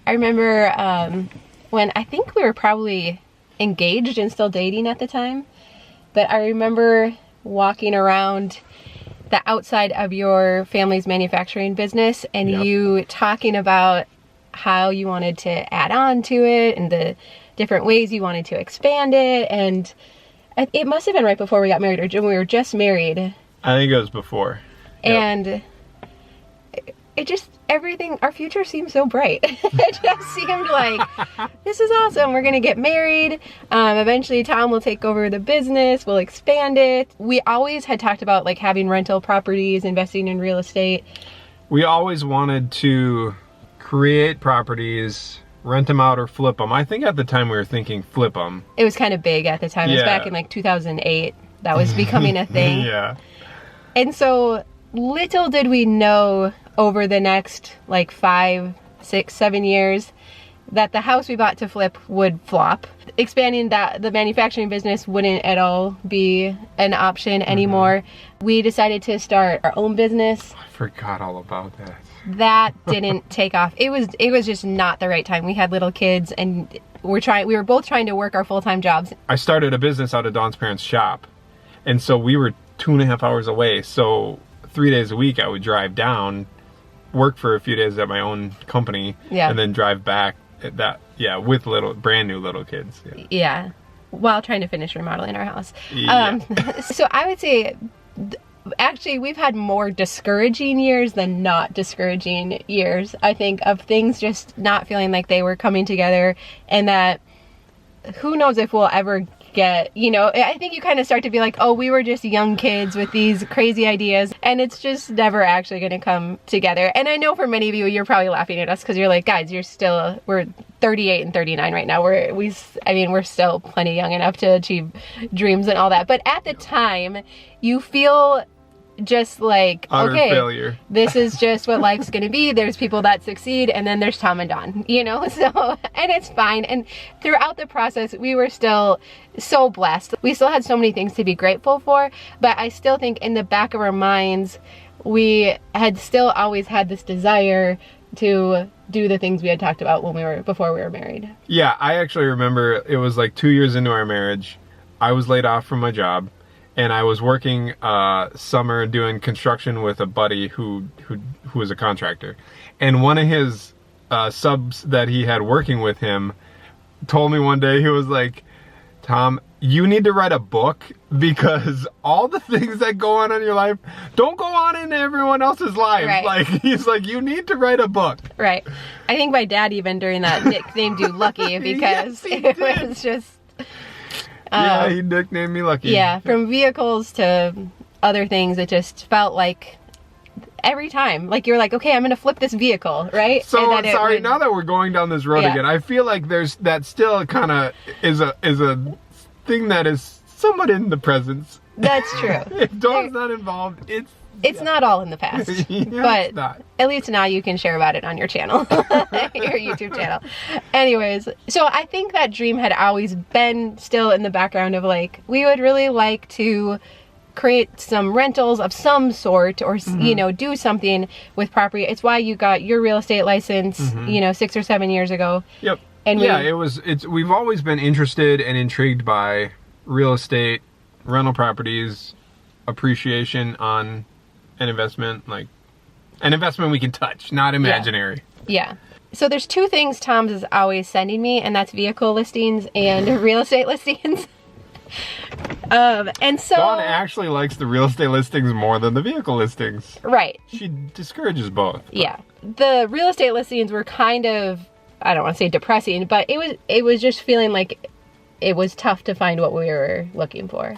I remember when I think we were probably engaged and still dating at the time, but I remember walking around the outside of your family's manufacturing business and you talking about how you wanted to add on to it and the different ways you wanted to expand it. And it must have been right before we got married, or when we were just married. I think it was before. And it just, everything, our future seemed so bright. It just seemed like, this is awesome. We're gonna get married. Eventually Tom will take over the business. We'll expand it. We always had talked about like having rental properties, investing in real estate. We always wanted to create properties, rent them out or flip them. I think at the time we were thinking flip them. It was kind of big at the time. It was back in like 2008. That was becoming a thing. Yeah. And so little did we know over the next like 5, 6, 7 years that the house we bought to flip would flop. Expanding the manufacturing business wouldn't at all be an option anymore. We decided to start our own business. I forgot all about that. That didn't take off. It was just not the right time. We had little kids and we were both trying to work our full-time jobs. I started a business out of Dawn's parents' shop. And so we were 2.5 hours away. So 3 days a week I would drive down, work for a few days at my own company, and then drive back at that, with brand new little kids. Yeah. While trying to finish remodeling our house. Yeah. So I would say, actually, we've had more discouraging years than not discouraging years, I think, of things just not feeling like they were coming together, and that who knows if we'll ever get, I think you kind of start to be like, oh, we were just young kids with these crazy ideas, and it's just never actually going to come together. And I know for many of you, you're probably laughing at us because you're like, guys, we're 38 and 39 right now. We're still plenty young enough to achieve dreams and all that. But at the time, you feel just like, utter okay, failure. This is just what life's gonna be. There's people that succeed, and then there's Tom and Dawn, so, and it's fine. And throughout the process, we were still so blessed. We still had so many things to be grateful for, but I still think in the back of our minds, we had still always had this desire to do the things we had talked about before we were married. Yeah, I actually remember it was like 2 years into our marriage. I was laid off from my job. And I was working summer doing construction with a buddy who was a contractor. And one of his subs that he had working with him told me one day, he was like, Tom, you need to write a book because all the things that go on in your life don't go on in everyone else's life. Right. Like, he's like, you need to write a book. Right. I think my dad even during that nicknamed you Lucky because it was just... Yeah, he nicknamed me Lucky. Yeah, from vehicles to other things, it just felt like every time, like you're like, okay, I'm gonna flip this vehicle, right? So sorry, now that we're going down this road again, I feel like that still kind of is a thing that is somewhat in the presence. That's true. If Dawn's not involved, it's not all in the past, but at least now you can share about it on your channel, your YouTube channel. Anyways, so I think that dream had always been still in the background of like, we would really like to create some rentals of some sort or, do something with property. It's why you got your real estate license, 6 or 7 years ago. Yep. And we've always been interested and intrigued by real estate, rental properties, appreciation on an investment, like an investment we can touch, not imaginary. Yeah. So there's two things Tom's is always sending me, and that's vehicle listings and real estate listings. And so Dawn actually likes the real estate listings more than the vehicle listings. Right. She discourages both. Yeah. The real estate listings were kind of, I don't want to say depressing, but it was just feeling like it was tough to find what we were looking for.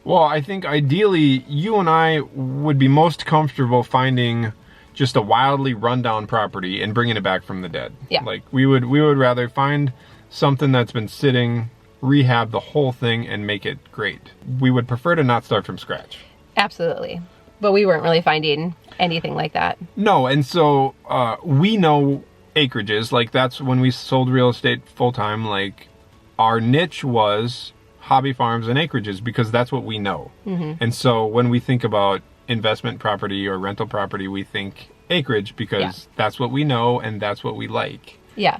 Well, I think ideally you and I would be most comfortable finding just a wildly rundown property and bringing it back from the dead. Yeah. Like we would rather find something that's been sitting, rehab the whole thing and make it great. We would prefer to not start from scratch. Absolutely. But we weren't really finding anything like that. No, and so we know acreages. Like that's when we sold real estate full time. Like our niche was hobby farms and acreages because that's what we know. And so when we think about investment property or rental property, we think acreage because that's what we know and that's what we like. Yeah.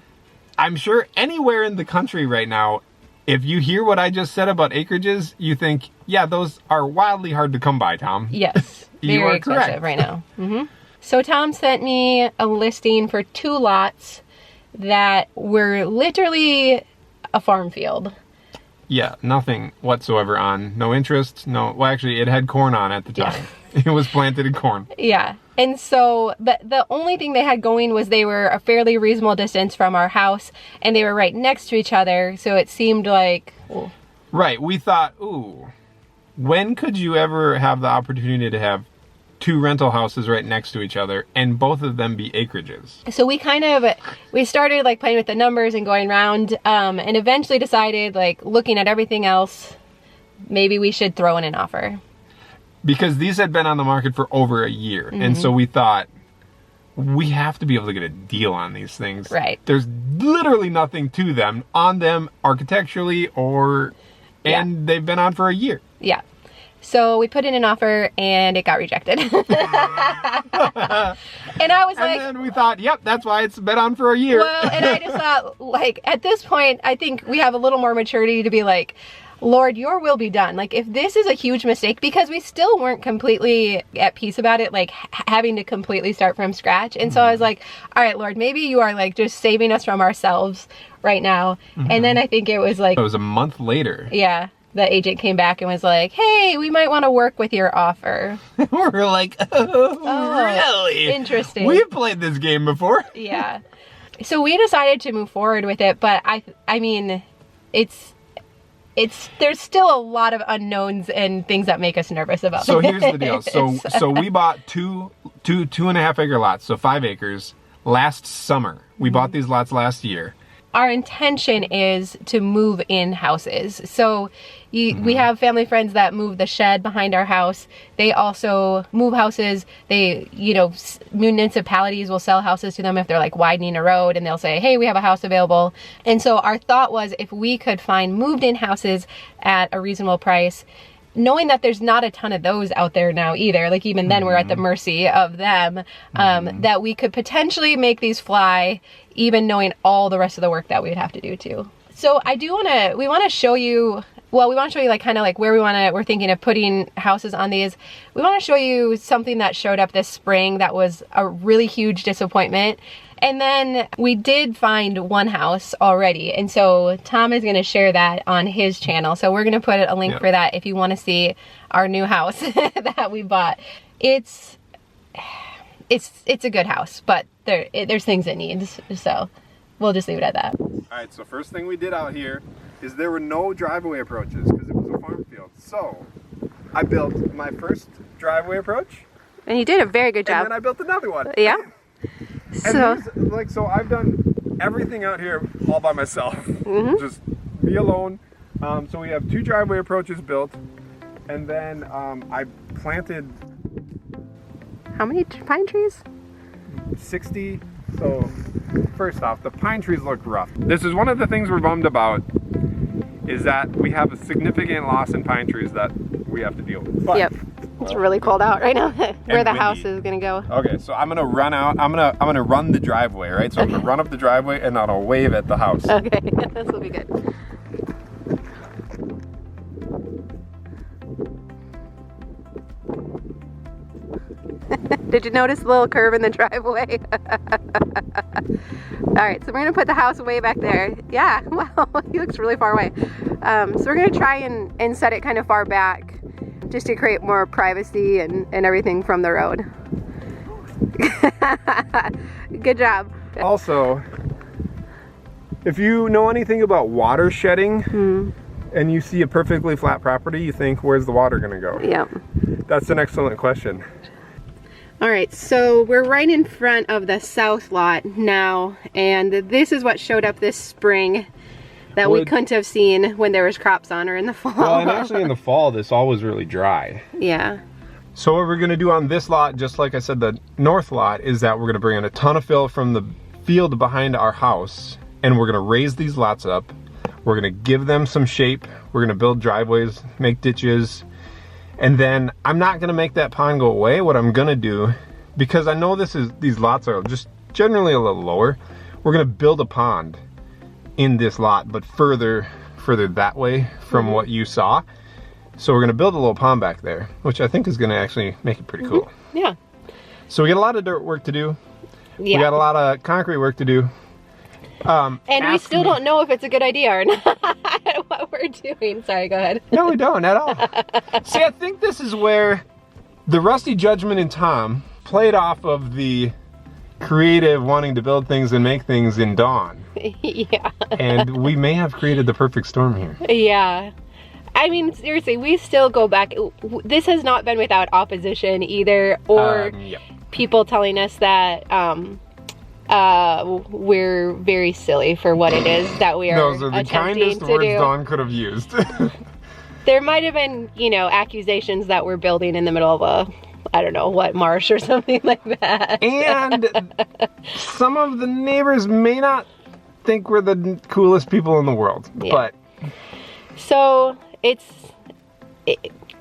I'm sure anywhere in the country right now, if you hear what I just said about acreages, you think, yeah, those are wildly hard to come by, Tom. Yes. You Very are expensive correct. right now. So Tom sent me a listing for 2 lots that were literally a farm field. Yeah, nothing whatsoever on. No interest. No, well, actually, it had corn on at the time. It was planted in corn. Yeah. And so, but the only thing they had going was they were a fairly reasonable distance from our house, and they were right next to each other. So it seemed like, well, Right. We thought, ooh, when could you ever have the opportunity to have 2 rental houses right next to each other and both of them be acreages? so we started like playing with the numbers and going around, and eventually decided, like, looking at everything else, maybe we should throw in an offer. Because these had been on the market for over a year. And so we thought, we have to be able to get a deal on these things. Right. There's literally nothing to them, on them architecturally and they've been on for a year. Yeah. So we put in an offer and it got rejected. And I was like, And then we thought, yep, that's why it's been on for a year. well, and I just thought, like, at this point, I think we have a little more maturity to be like, Lord, your will be done. Like, if this is a huge mistake, because we still weren't completely at peace about it, like having to completely start from scratch. And so I was like, all right, Lord, maybe you are like just saving us from ourselves right now. And then I think it was like, It was a month later. yeah, the agent came back and was like, hey, we might want to work with your offer. We're like, oh, really? Interesting. We've played this game before. Yeah. So we decided to move forward with it, but I mean, there's still a lot of unknowns and things that make us nervous about So it. here's the deal. So we bought two 2.5 acre lots, so 5 acres last summer. We bought these lots last year. Our intention is to move in houses. So we have family friends that move the shed behind our house. They also move houses. They, municipalities will sell houses to them if they're like widening a road, and they'll say, hey, we have a house available. And so our thought was, if we could find moved in houses at a reasonable price, knowing that there's not a ton of those out there now either, like even then we're at the mercy of them, that we could potentially make these fly, even knowing all the rest of the work that we would have to do too. So we want to show you like kind of like where we're thinking of putting houses on these. We want to show you something that showed up this spring that was a really huge disappointment. And then we did find one house already. And so Tom is going to share that on his channel. So we're going to put a link for that if you want to see our new house that we bought. It's a good house, but there's things it needs. So we'll just leave it at that. All right, so first thing we did out here is there were no driveway approaches because it was a farm field. So I built my first driveway approach. And you did a very good job. And then I built another one. Yeah. So I've done everything out here all by myself. Just me alone. So we have 2 driveway approaches built, and then I planted How many pine trees? 60. So first off, the pine trees look rough. This is one of the things we're bummed about, is that we have a significant loss in pine trees that we have to deal with. But, Yep. It's really cold out right now. Where the windy. house is gonna go. Okay, so I'm gonna run out. I'm gonna run the driveway, right? So I'm gonna run up the driveway and then I'll wave at the house. Okay, this will be good. Did you notice the little curve in the driveway? All right, so we're gonna put the house way back there. Yeah, wow, he looks really far away. So we're gonna try and set it kind of far back, just to create more privacy and everything from the road. Good job. Also, if you know anything about water shedding and you see a perfectly flat property, you think, where's the water gonna go? Yeah. That's an excellent question. All right, so we're right in front of the south lot now, and this is what showed up this spring that we couldn't have seen when there was crops on or in the fall. Well, and actually in the fall, this all was really dry. Yeah. So what we're gonna do on this lot, just like I said, the north lot, is that we're gonna bring in a ton of fill from the field behind our house, and we're gonna raise these lots up. We're gonna give them some shape. We're gonna build driveways, make ditches, and then I'm not gonna make that pond go away. What I'm gonna do, because I know these lots are just generally a little lower, we're gonna build a pond in this lot, but further that way from what you saw. So we're gonna build a little pond back there, which I think is gonna actually make it pretty cool. Yeah. So we got a lot of dirt work to do. Yeah. We got a lot of concrete work to do. And we still don't know if it's a good idea or not what we're doing. Sorry, go ahead. No, we don't at all. See, I think this is where the rusty judgment in Tom played off of the creative wanting to build things and make things in Dawn. Yeah. And we may have created the perfect storm here. Yeah. I mean, seriously, we still go back. This has not been without opposition either, or people telling us that we're very silly for what it is that we are Those are the kindest words Dawn could have used. There might have been, you know, accusations that we're building in the middle of a, I don't know, what, marsh or something like that. And some of the neighbors may not think we're the coolest people in the world, but... So,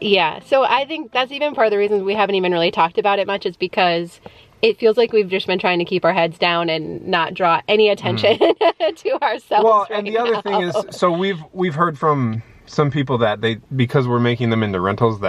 yeah, so I think that's even part of the reasons we haven't even really talked about it much, is because it feels like we've just been trying to keep our heads down and not draw any attention to ourselves. Well, and the other thing is, so we've heard from some people that because we're making them into rentals,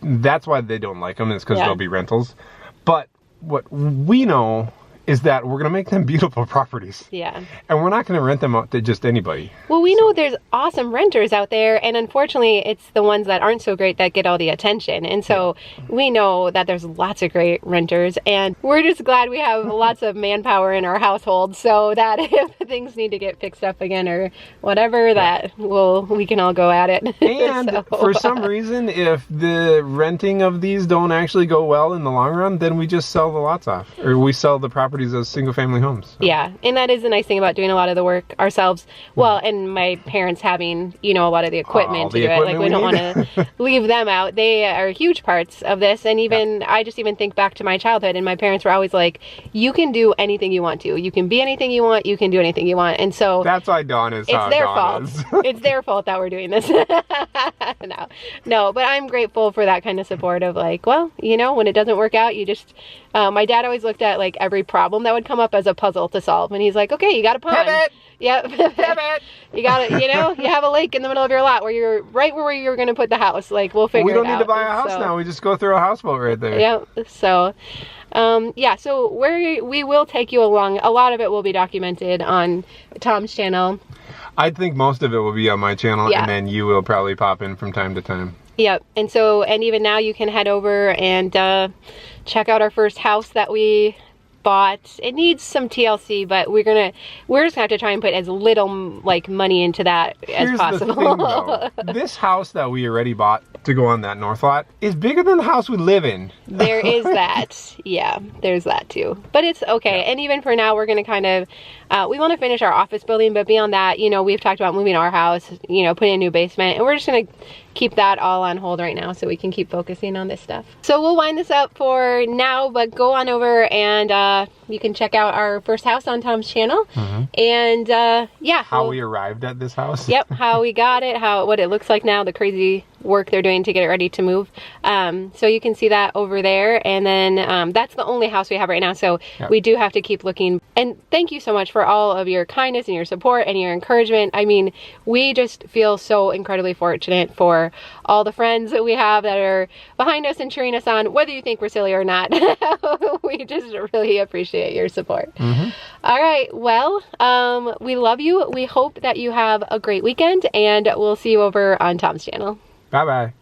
that's why they don't like them, is because they'll be rentals. But what we know is that we're going to make them beautiful properties. Yeah. And we're not going to rent them out to just anybody. Well, we know there's awesome renters out there, and unfortunately it's the ones that aren't so great that get all the attention. And so we know that there's lots of great renters, and we're just glad we have lots of manpower in our household, so that if things need to get fixed up again or whatever, that we can all go at it. And for some reason, if the renting of these don't actually go well in the long run, then we just sell the lots off, or we sell the properties as single-family homes. So. Yeah, and that is the nice thing about doing a lot of the work ourselves. Well, and my parents having, you know, a lot of the equipment to do it. Like, we don't want to leave them out. They are huge parts of this. And even, I just even think back to my childhood, and my parents were always like, you can do anything you want to. You can be anything you want. You can do anything you want. And so... That's why Dawn is how Dawn is. It's their fault that we're doing this. No, but I'm grateful for that kind of support of like, well, you know, when it doesn't work out, you just... my dad always looked at like every problem that would come up as a puzzle to solve, and he's like, okay, you got a pond. Pivot. Yep. Pivot. You got it. You know, you have a lake in the middle of your lot where you're right where you're going to put the house. Like, we'll figure it out. We don't need to buy a house now. We just go through a houseboat right there. Yep. So, yeah. So we will take you along. A lot of it will be documented on Tom's channel. I think most of it will be on my channel, and then you will probably pop in from time to time. Yep. And so, and even now you can head over and check out our first house that we bought. It needs some TLC, but we're just gonna have to try and put as little like money into that as possible. The thing, though. This house that we already bought to go on that north lot is bigger than the house we live in. There is that. Yeah, there's that too. But it's okay. Yeah. And even for now, we're gonna kind of we want to finish our office building, but beyond that, you know, we've talked about moving our house, you know, putting a new basement, and we're just gonna keep that all on hold right now so we can keep focusing on this stuff. So we'll wind this up for now, but go on over and you can check out our first house on Tom's channel. And yeah, how we arrived at this house. Yep, how we got it, what it looks like now, the crazy work they're doing to get it ready to move. So you can see that over there, and then that's the only house we have right now, so we do have to keep looking. And thank you so much for all of your kindness and your support and your encouragement. I mean, we just feel so incredibly fortunate for all the friends that we have that are behind us and cheering us on, whether you think we're silly or not. We just really appreciate your support. All right, well, we love you. We hope that you have a great weekend, and we'll see you over on Tom's channel. Bye-bye.